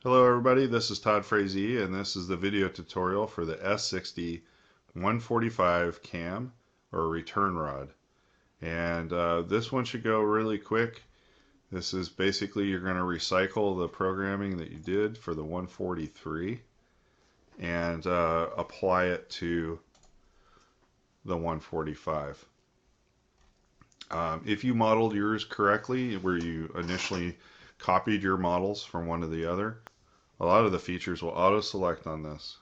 Hello everybody, this is Todd Frazee and this is the video tutorial for the S60 145 cam or return rod. And this one should go really quick. This is basically you're going to recycle the programming that you did for the 143 and apply it to the 145. If you modeled yours correctly, where you initially copied your models from one to the other, a lot of the features will auto-select on this.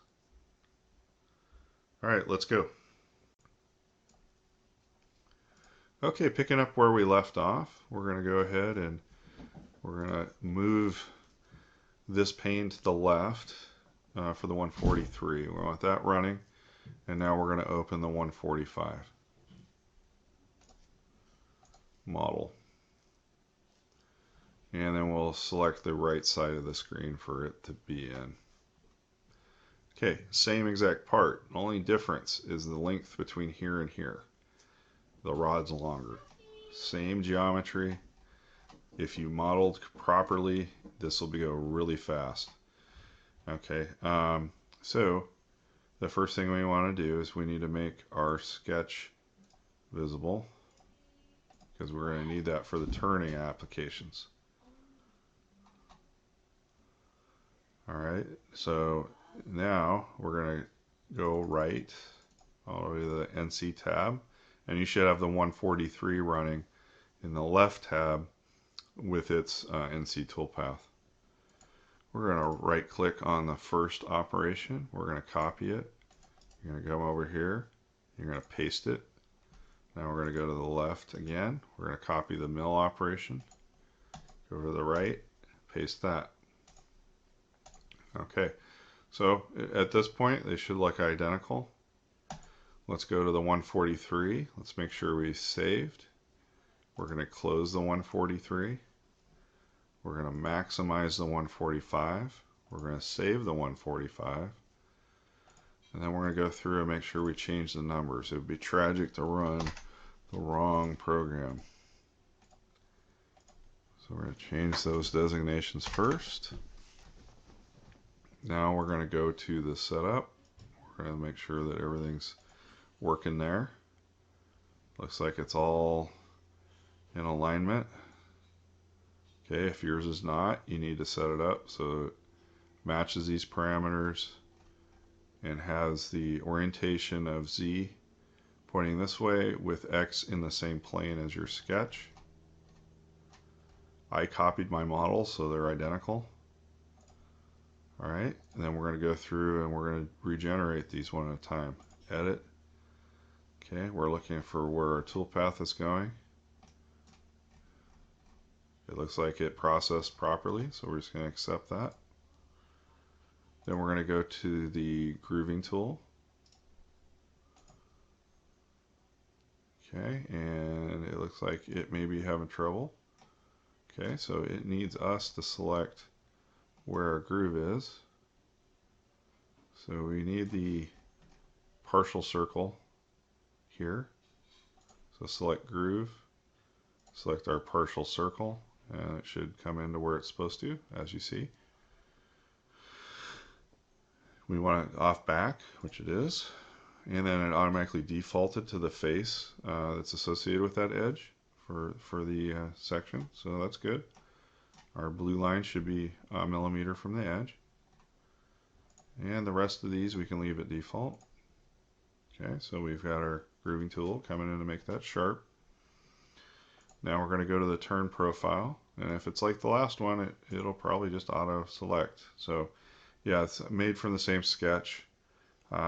All right, let's go. Okay, picking up where we left off, we're going to go ahead and we're going to move this pane to the left for the 143. We want that running, and now we're going to open the 145 model. And then we'll select the right side of the screen for it to be in. Okay, same exact part. The only difference is the length between here and here. The rod's longer. Same geometry. If you modeled properly, this will go really fast. Okay, so the first thing we want to do is we need to make our sketch visible because we're going to need that for the turning applications. Alright, so now we're going to go right all the way to the NC tab, and you should have the 143 running in the left tab with its NC toolpath. We're going to right click on the first operation, we're going to copy it, you're going to come over here, you're going to paste it. Now we're going to go to the left again, we're going to copy the mill operation, go to the right, paste that. Okay, so at this point they should look identical. Let's go to the 143. Let's make sure we saved. We're going to close the 143. We're going to maximize the 145. We're going to save the 145. And then we're going to go through and make sure we change the numbers. It would be tragic to run the wrong program. So we're going to change those designations first. Now we're going to go to the setup. We're going to make sure that everything's working there. Looks like it's all in alignment. Okay, if yours is not, you need to set it up so it matches these parameters and has the orientation of Z pointing this way with X in the same plane as your sketch. I copied my models so they're identical. Alright, and then we're going to go through and we're going to regenerate these one at a time. Edit. Okay, we're looking for where our toolpath is going. It looks like it processed properly, so we're just going to accept that. Then we're going to go to the grooving tool. Okay, and it looks like it may be having trouble. Okay, so it needs us to select where our groove is. So we need the partial circle here. So select groove, select our partial circle, and it should come into where it's supposed to, as you see. We want it off back, which it is, and then it automatically defaulted to the face that's associated with that edge for the section, so that's good. Our blue line should be a millimeter from the edge, and the rest of these we can leave at default. Okay, so we've got our grooving tool coming in to make that sharp. Now we're going to go to the turn profile, and if it's like the last one, it'll probably just auto select. So yeah, it's made from the same sketch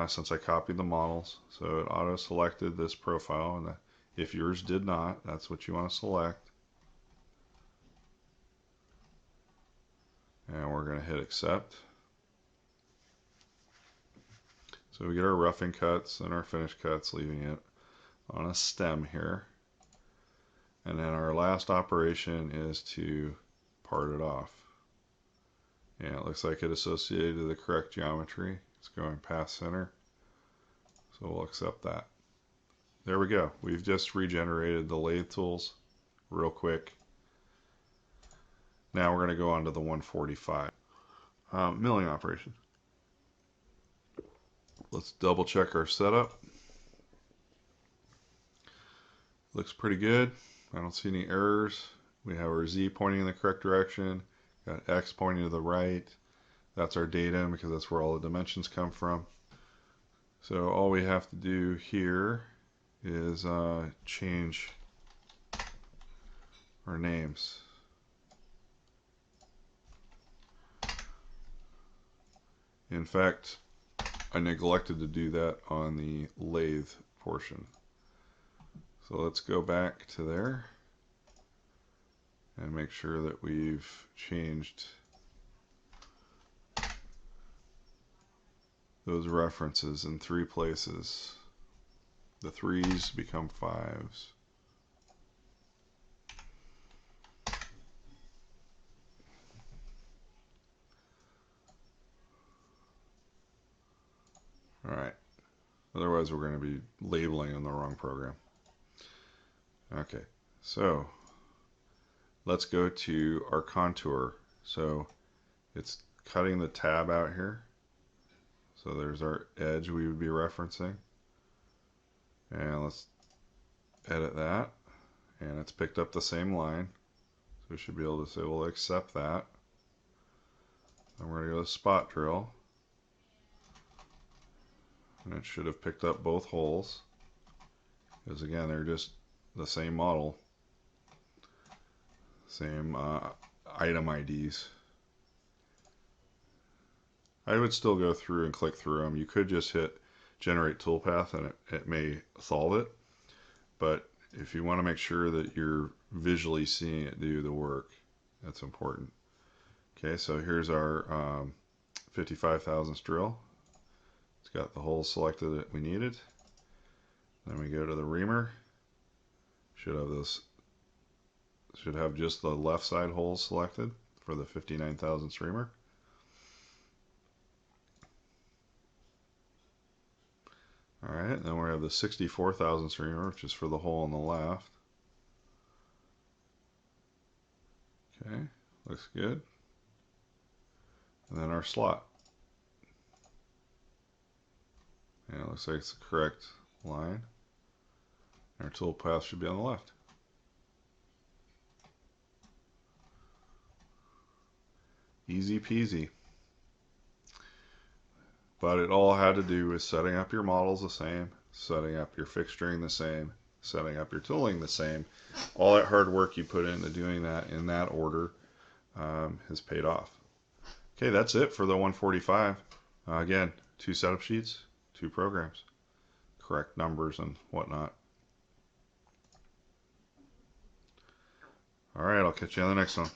since I copied the models, so it auto selected this profile, and if yours did not, that's what you want to select. And we're going to hit accept. So we get our roughing cuts and our finish cuts, leaving it on a stem here. And then our last operation is to part it off. And it looks like it associated to the correct geometry. It's going past center. So we'll accept that. There we go. We've just regenerated the lathe tools real quick. Now we're going to go on to the 145. milling operation. Let's double check our setup. Looks pretty good. I don't see any errors. We have our Z pointing in the correct direction. Got X pointing to the right. That's our datum because that's where all the dimensions come from. So all we have to do here is change our names. In fact, I neglected to do that on the lathe portion. So let's go back to there and make sure that we've changed those references in 3 places. The 3s become 5s. Alright, otherwise we're going to be labeling in the wrong program. Okay, so let's go to our contour. So it's cutting the tab out here. So there's our edge we would be referencing. And let's edit that. And it's picked up the same line. So we should be able to say, we'll accept that. And we're going to go to spot drill. And it should have picked up both holes. Because again, they're just the same model. Same item IDs. I would still go through and click through them. You could just hit generate toolpath and it may solve it. But if you want to make sure that you're visually seeing it do the work, that's important. Okay, so here's our 55 thousandths drill. It's got the holes selected that we needed. Then we go to the reamer. Should have just the left side holes selected for the 59 thousandths reamer. Alright, then we have the 64 thousandths reamer, which is for the hole on the left. Okay, looks good. And then our slot. And it looks like it's the correct line. Our tool path should be on the left. Easy peasy. But it all had to do with setting up your models the same, setting up your fixturing the same, setting up your tooling the same. All that hard work you put into doing that in that order has paid off. Okay, that's it for the 145. Again, 2 setup sheets, 2 programs, correct numbers and whatnot. All right, I'll catch you on the next one.